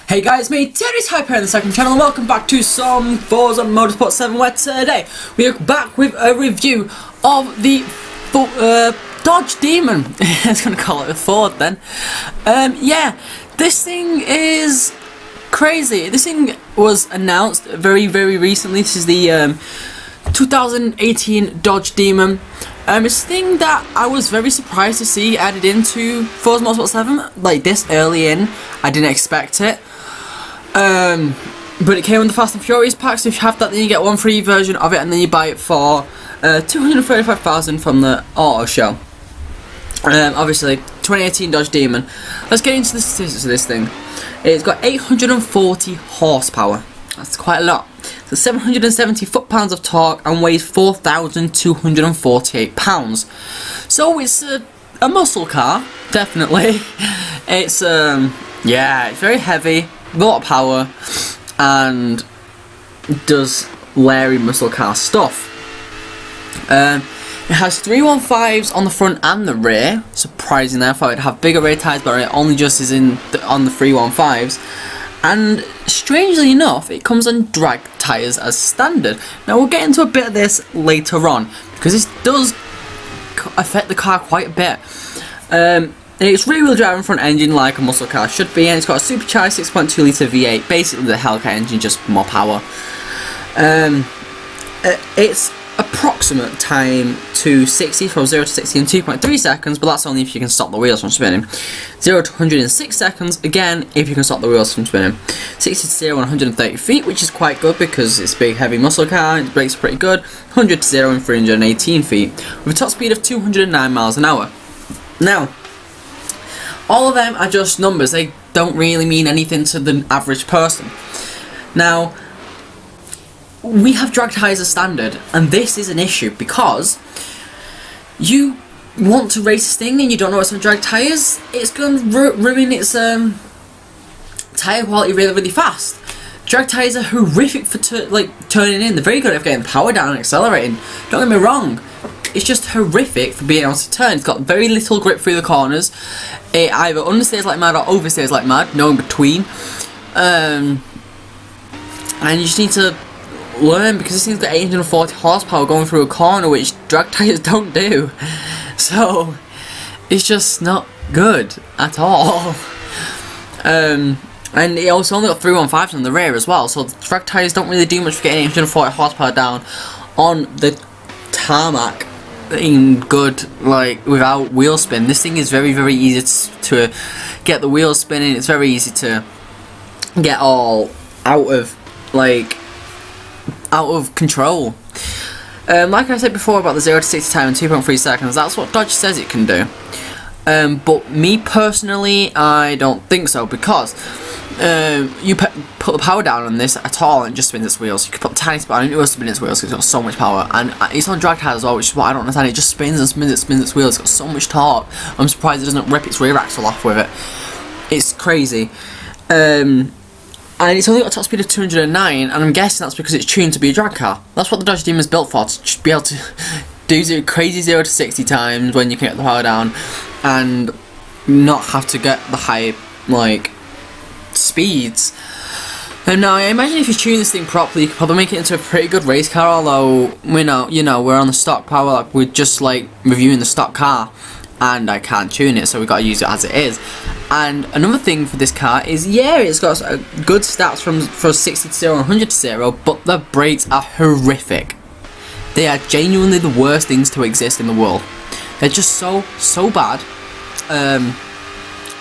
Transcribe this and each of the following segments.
Hey guys, me, Terry's Hype here on the second channel, and welcome back to some Forza Motorsport 7, where today we are back with a review of the Dodge Demon. I was going to call it a Ford then. Yeah, this thing is crazy. This thing was announced very recently. This is the 2018 Dodge Demon. It's a thing that I was very surprised to see added into Forza Motorsport 7, like this early in. I didn't expect it. But it came with the Fast and Furious pack, so if you have that, then you get one free version of it, and then you buy it for $235,000 from the auto show. Obviously, 2018 Dodge Demon. Let's get into the statistics of this thing. It's got 840 horsepower. That's quite a lot. So 770 foot-pounds of torque and weighs 4,248 pounds. So it's a muscle car, definitely. It's yeah, it's very heavy, a lot of power, and does Larry muscle car stuff. It has 315s on the front and the rear. Surprisingly, I thought it'd have bigger rear tyres, but it only just is on the 315s. And strangely enough, it comes on drag tyres as standard. Now we'll get into a bit of this later on, because this does affect the car quite a bit. It's rear-wheel drive front engine like a muscle car should be, and it's got a supercharged 6.2 litre V8, basically the Hellcat engine, just more power. It's approximate time to 60 from 0 to 60 in 2.3 seconds, but that's only if you can stop the wheels from spinning. 0 to 100 in 6 seconds, again, if you can stop the wheels from spinning. 60 to 0 in 130 feet, which is quite good because it's a big heavy muscle car, it brakes pretty good. 100 to 0 in 318 feet, with a top speed of 209 miles an hour. Now, all of them are just numbers, they don't really mean anything to the average person. Now, we have drag tyres as standard, and this is an issue because you want to race this thing and you don't know what's on drag tyres, it's going to ruin its tyre quality really fast. Drag tyres are horrific for turning in. They're very good at getting power down and accelerating, don't get me wrong. It's just horrific for being able to turn. It's got very little grip through the corners. It either understeers like mad or oversteers like mad, no in between. And you just need to learn, because this thing's got 840 horsepower going through a corner, which drag tyres don't do. So it's just not good at all. And it also only got 315s on the rear as well, so the drag tyres don't really do much for getting 840 horsepower down on the tarmac in good, like, without wheel spin. This thing is very easy to get the wheels spinning. It's very easy to get all out of control. Like I said before about the 0 to 60 time in 2.3 seconds, that's what Dodge says it can do. But me personally, I don't think so, because you put the power down on this at all and it just spins its wheels. You can put the tiny spin on it, it will spin its wheels because it's got so much power, and it's on drag tyres as well, which is what I don't understand. It just spins and spins its wheels. It's got so much torque. I'm surprised it doesn't rip its rear axle off with it. It's crazy. And it's only got a top speed of 209, and I'm guessing that's because it's tuned to be a drag car. That's what the Dodge Demon is built for, to just be able to do crazy 0 to 60 times when you can get the power down, and not have to get the high, speeds. And now, I imagine if you tune this thing properly, you could probably make it into a pretty good race car, although, we're on the stock power, we're just, reviewing the stock car, and I can't tune it, so we've got to use it as it is. And another thing for this car is, yeah, it's got good stats from 60 to 0 and 100 to 0, but the brakes are horrific. They are genuinely the worst things to exist in the world. They're just so bad.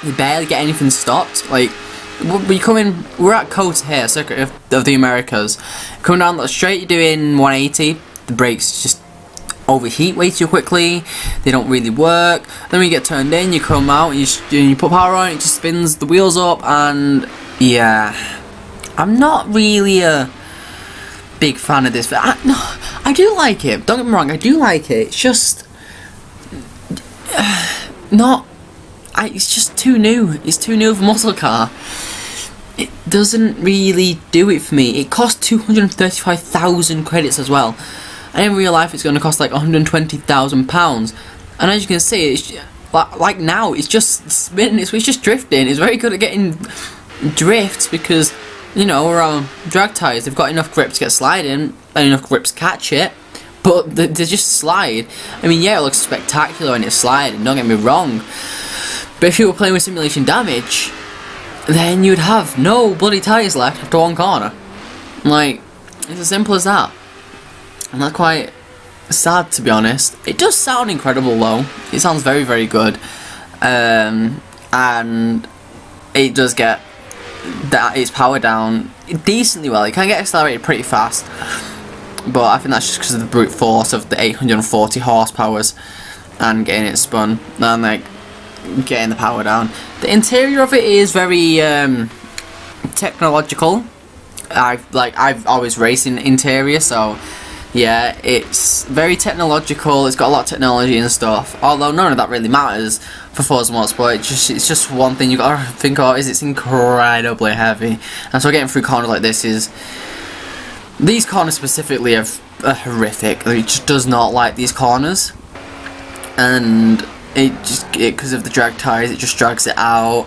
You barely get anything stopped. We're at Coast here, Circuit of the Americas. Coming down that straight, you're doing 180. The brakes just overheat way too quickly. They don't really work. Then when you get turned in, you come out and you put power on it, just spins the wheels up, and yeah, I'm not really a big fan of this. But I do like it. Don't get me wrong, I do like it. It's just it's just too new. It's too new of a muscle car. It doesn't really do it for me. It costs 235,000 credits as well. And in real life, it's going to cost like £120,000. And as you can see, it's like now, it's just spinning. It's just drifting. It's very good at getting drift because, you know, we're on drag tyres. They've got enough grip to get sliding and enough grip to catch it, but they just slide. I mean, yeah, it looks spectacular when it's sliding, don't get me wrong, but if you were playing with simulation damage, then you'd have no bloody tyres left after one corner. Like, it's as simple as that. And that's quite sad, to be honest. It does sound incredible though. It sounds very, very good. And it does get its power down decently well. It can get accelerated pretty fast, but I think that's just because of the brute force of the 840 horsepowers and getting it spun and like getting the power down. The interior of it is very technological. I've always raced in interior, so yeah, it's very technological. It's got a lot of technology and stuff, although none of that really matters for Forza Motorsport. It's just one thing you gotta think of is it's incredibly heavy, and so getting through corners like this is, these corners specifically are horrific. It just does not like these corners, and because of the drag tyres, it just drags it out.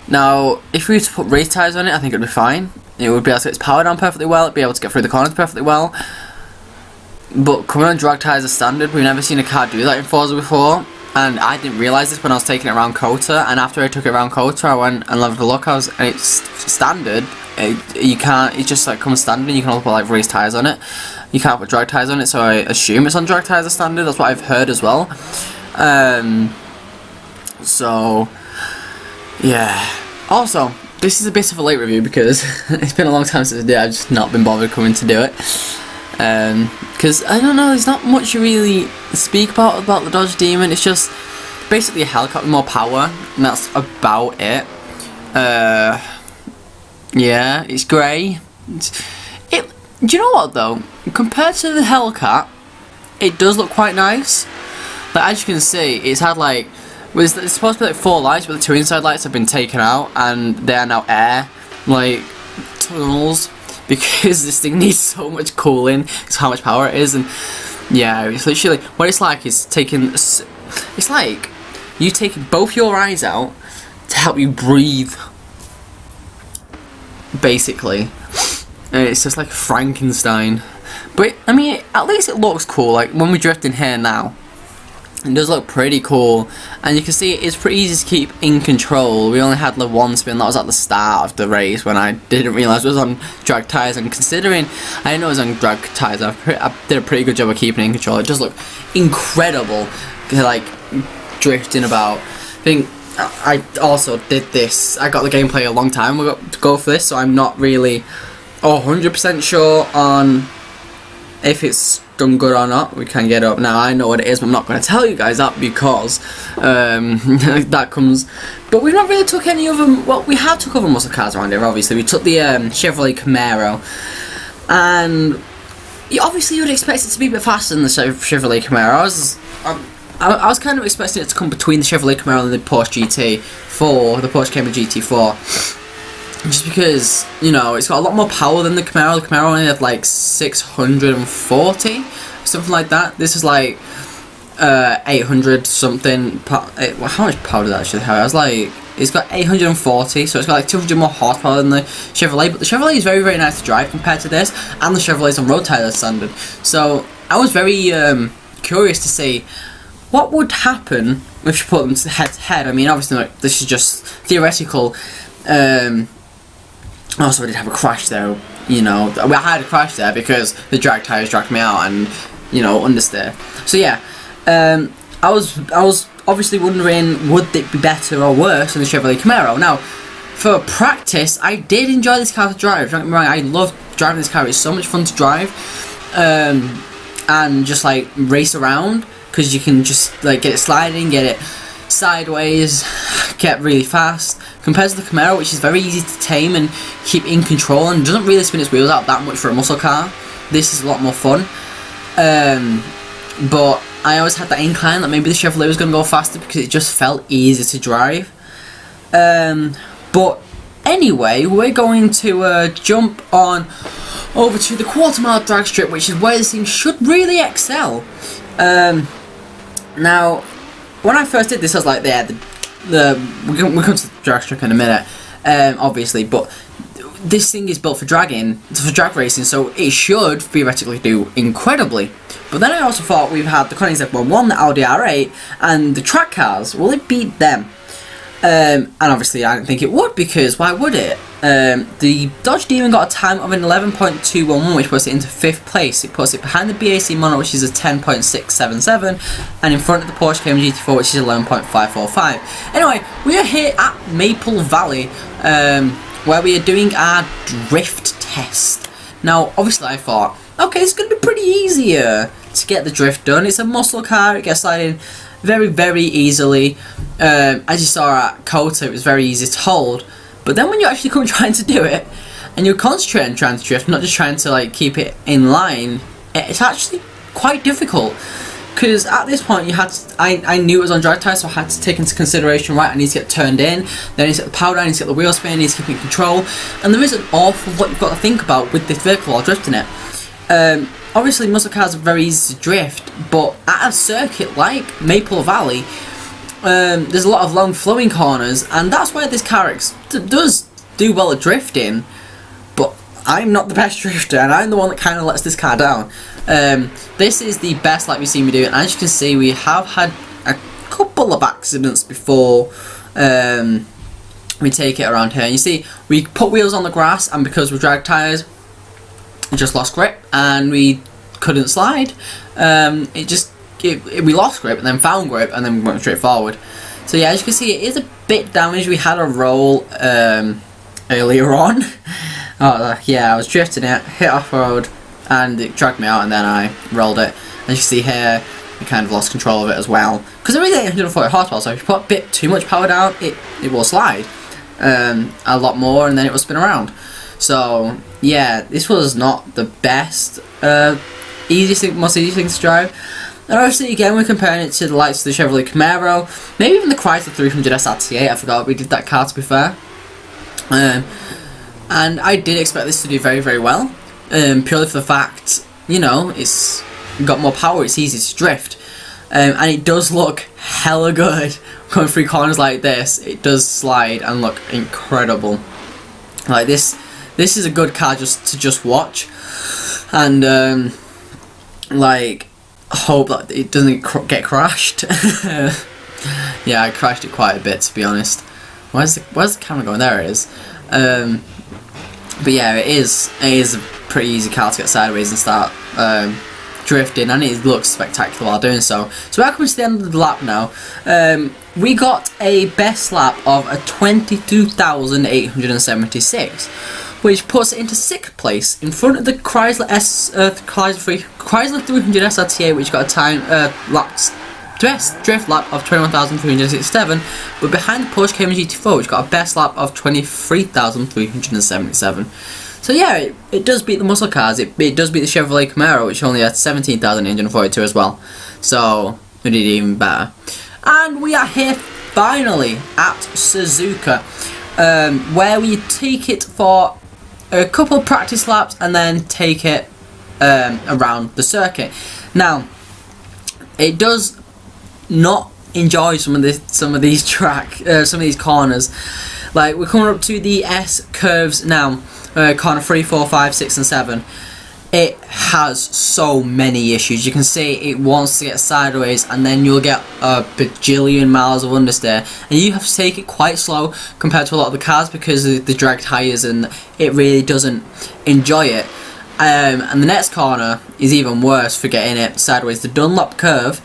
Now, if we were to put race tyres on it, I think it would be fine. It would be able to get its power down perfectly well. It'd be able to get through the corners perfectly well. But coming on drag tyres as standard, we've never seen a car do that in Forza before, and I didn't realise this when I was taking it around Kota. And after I took it around Kota, I went and loved the look. And it's standard. You can't. It just like comes standard. And you can also put like race tyres on it. You can't put drag tyres on it, so I assume it's on drag tyres as standard. That's what I've heard as well. So yeah. Also, this is a bit of a late review because it's been a long time since I did. I've just not been bothered coming to do it. Because I don't know, there's not much you really speak about the Dodge Demon. It's just basically a helicopter with more power, and that's about it. Yeah, it's grey. Do you know what though? Compared to the Hellcat, it does look quite nice. Like, as you can see, it's had like, it's supposed to be like 4 lights, but the 2 inside lights have been taken out, and they are now air like tunnels. Because this thing needs so much cooling, because how much power it is, and yeah, it's literally what it's like is taking. It's like you taking both your eyes out to help you breathe, basically. And it's just like Frankenstein. But I mean, at least it looks cool. Like when we drift in here now, it does look pretty cool, and you can see it's pretty easy to keep in control. We only had the one spin, that was at the start of the race when I didn't realise it was on drag tyres, and considering I didn't know it was on drag tyres, I did a pretty good job of keeping it in control. It does look incredible, like drifting about. I think I also did this, I got the gameplay a long time ago to go for this, so I'm not really 100% sure on if it's done good or not. We can get up now. I know what it is, but I'm not going to tell you guys that because that comes. But we've not really took any other. Well, we have took other muscle cars around here. Obviously, we took the Chevrolet Camaro, and obviously you would expect it to be a bit faster than the Chevrolet Camaro. I was kind of expecting it to come between the Chevrolet Camaro and the Porsche GT4, the Porsche Cayman GT4. Just because, you know, it's got a lot more power than the Camaro. The Camaro only had like 640, something like that. This is like 800 something. How much power does that actually have? I was like, it's got 840, so it's got like 200 more horsepower than the Chevrolet. But the Chevrolet is very, very nice to drive compared to this, and the Chevrolet's on road tyres standard. So I was very curious to see what would happen if you put them head to head. I mean, obviously, like, this is just theoretical. Also, I did have a crash there, you know. I had a crash there because the drag tyres dragged me out and, you know, understeer. So yeah, I was obviously wondering, would it be better or worse than the Chevrolet Camaro? Now, for practice, I did enjoy this car to drive. Don't get me wrong, I love driving this car. It's so much fun to drive, and just like race around, because you can just like get it sliding, get it sideways, get really fast, compared to the Camaro, which is very easy to tame and keep in control and doesn't really spin its wheels out that much for a muscle car. This is a lot more fun, but I always had that incline that maybe the Chevrolet was going to go faster because it just felt easier to drive. But anyway, we're going to jump on over to the quarter-mile drag strip, which is where this thing should really excel. Now, when I first did this, I was like, yeah, we'll come to the drag strip in a minute. obviously, but this thing is built for drag racing, so it should theoretically do incredibly. But then I also thought we've had the Koenigsegg 1, the Audi R8, and the track cars. Will it beat them? And obviously I don't think it would, because why would it? The Dodge Demon got a time of an 11.211, which puts it into 5th place. It puts it behind the BAC Mono, which is a 10.677, and in front of the Porsche Cayman GT4, which is 11.545. Anyway, we are here at Maple Valley, where we are doing our drift test. Now, obviously I thought, okay, it's going to be pretty easy to get the drift done. It's a muscle car, it gets sliding very, very easily. As you saw at Kota, it was very easy to hold. But then when you actually come trying to do it, and you're concentrating on trying to drift, not just trying to like keep it in line, it's actually quite difficult. Because at this point, I knew it was on drag tyre, so I had to take into consideration, right, I need to get turned in, then I need to get the power down, I need to get the wheel spin, I need to keep it in control. And there is an awful lot you've got to think about with this vehicle while drifting it. Obviously, muscle cars are very easy to drift, but at a circuit like Maple Valley, there's a lot of long flowing corners, and that's where this car does do well at drifting. But I'm not the best drifter, and I'm the one that kind of lets this car down. This is the best lap you've seen me do, and as you can see, we have had a couple of accidents before we take it around here. And you see, we put wheels on the grass, and because we're drag tyres, we just lost grip, and we couldn't slide. We lost grip, and then found grip, and then we went straight forward. So yeah, as you can see, it is a bit damaged. We had a roll earlier on. Yeah, I was drifting it, hit off-road, and it dragged me out, and then I rolled it. As you see here, we kind of lost control of it as well. Because there is 840 horsepower, so if you put a bit too much power down, it will slide a lot more, and then it will spin around. So yeah, this was not the best, most easiest thing to drive. And obviously, again, we're comparing it to the likes of the Chevrolet Camaro, maybe even the Chrysler 300 SRT8. I forgot we did that car, to be fair. And I did expect this to do very, very well, purely for the fact, you know, it's got more power, it's easy to drift, and it does look hella good going through corners like this. It does slide and look incredible. Like this is a good car just to watch, and like hope that it doesn't get crashed. Yeah, I crashed it quite a bit, to be honest. Where's the camera going? There it is. But yeah, it is a pretty easy car to get sideways and start drifting, and it looks spectacular while doing so. So we're coming to the end of the lap now. We got a best lap of a 22,876, which puts it into 6th place in front of the Chrysler 300 SRT8, which got a time drift lap of 21,367, but behind the Porsche Cayman GT4, which got a best lap of 23,377. So yeah, it does beat the muscle cars. It does beat the Chevrolet Camaro, which only had 17,842 as well. So we did even better. And we are here finally at Suzuka, where we take it for a couple of practice laps and then take it around the circuit. Now, it does not enjoy some of these corners. Like, we're coming up to the S curves now, corner 3, 4, 5, 6 and 7. It has so many issues. You can see it wants to get sideways, and then you'll get a bajillion miles of understeer, and you have to take it quite slow compared to a lot of the cars because of the drag tyres, and it really doesn't enjoy it. And the next corner is even worse for getting it sideways. The Dunlop curve.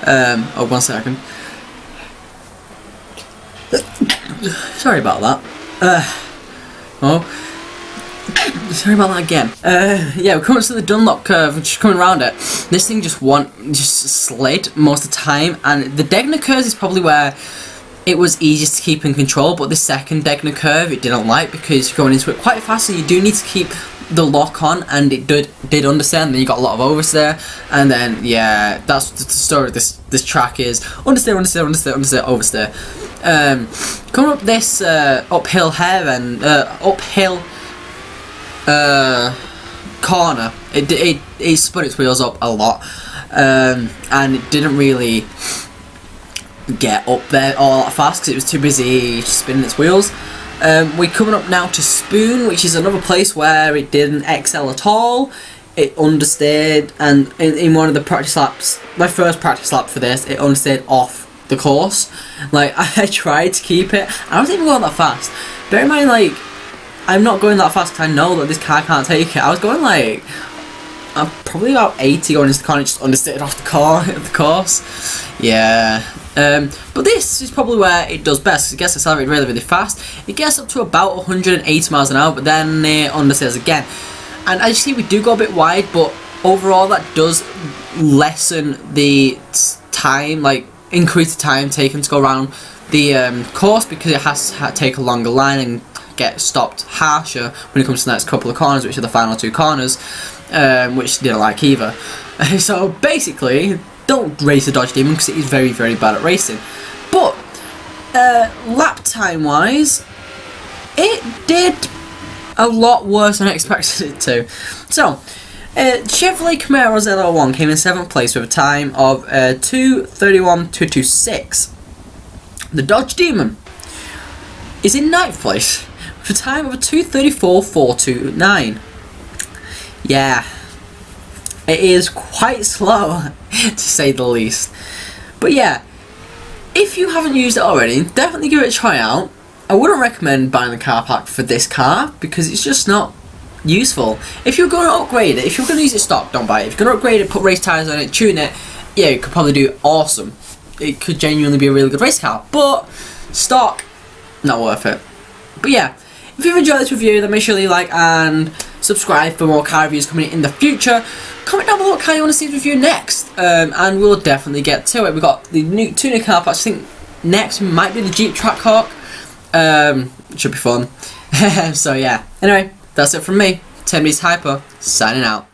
Oh, 1 second. Sorry about that. Sorry about that again. Yeah, we're coming to the Dunlop curve, just coming around it. This thing just slid most of the time, and the Degner curve is probably where it was easiest to keep in control, but the second Degner curve it didn't like because you're going into it quite fast, so you do need to keep the lock on, and it did understeer, and then you got a lot of oversteer, and then yeah, that's the story of this track is understeer, oversteer. Coming up this uphill here and uphill corner, it spun its wheels up a lot, and it didn't really get up there all that fast because it was too busy spinning its wheels. We're coming up now to Spoon, which is another place where it didn't excel at all. It understayed, and in one of the practice laps, my first practice lap for this, it understayed off the course. Like, I tried to keep it. I wasn't even going that fast. Bear in mind, like, I'm not going that fast because I know that this car can't take it. I was going like, I'm probably about 80 going into the corner, just understated off the course. Yeah. But this is probably where it does best. It gets accelerated really, really fast. It gets up to about 180 miles an hour, but then it understays again. And as you see, we do go a bit wide, but overall that does lessen the time, like increase the time taken to go around the course, because it has to take a longer line and get stopped harsher when it comes to the next couple of corners, which are the final 2 corners, which didn't like either. So basically, don't race the Dodge Demon because it is very, very bad at racing. But lap time wise, it did a lot worse than I expected it to. So Chevrolet Camaro ZL1 came in 7th place with a time of 2:31.226. The Dodge Demon is in 9th place with a time of 2:34.429. Yeah, it is quite slow to say the least. But yeah, if you haven't used it already, definitely give it a try out. I wouldn't recommend buying the car pack for this car because it's just not useful. If you're going to upgrade it, if you're going to use it stock, don't buy it. If you're going to upgrade it, put race tyres on it, tune it, yeah, you could probably do awesome. It could genuinely be a really good race car. But stock, not worth it. But yeah, if you've enjoyed this review, then make sure you like and subscribe for more car reviews coming in the future. Comment down below what car you want to see review next, and we'll definitely get to it. We've got the two new car parts. I think next might be the Jeep Trackhawk. Should be fun. So yeah, anyway, that's it from me, 10 Hyper, signing out.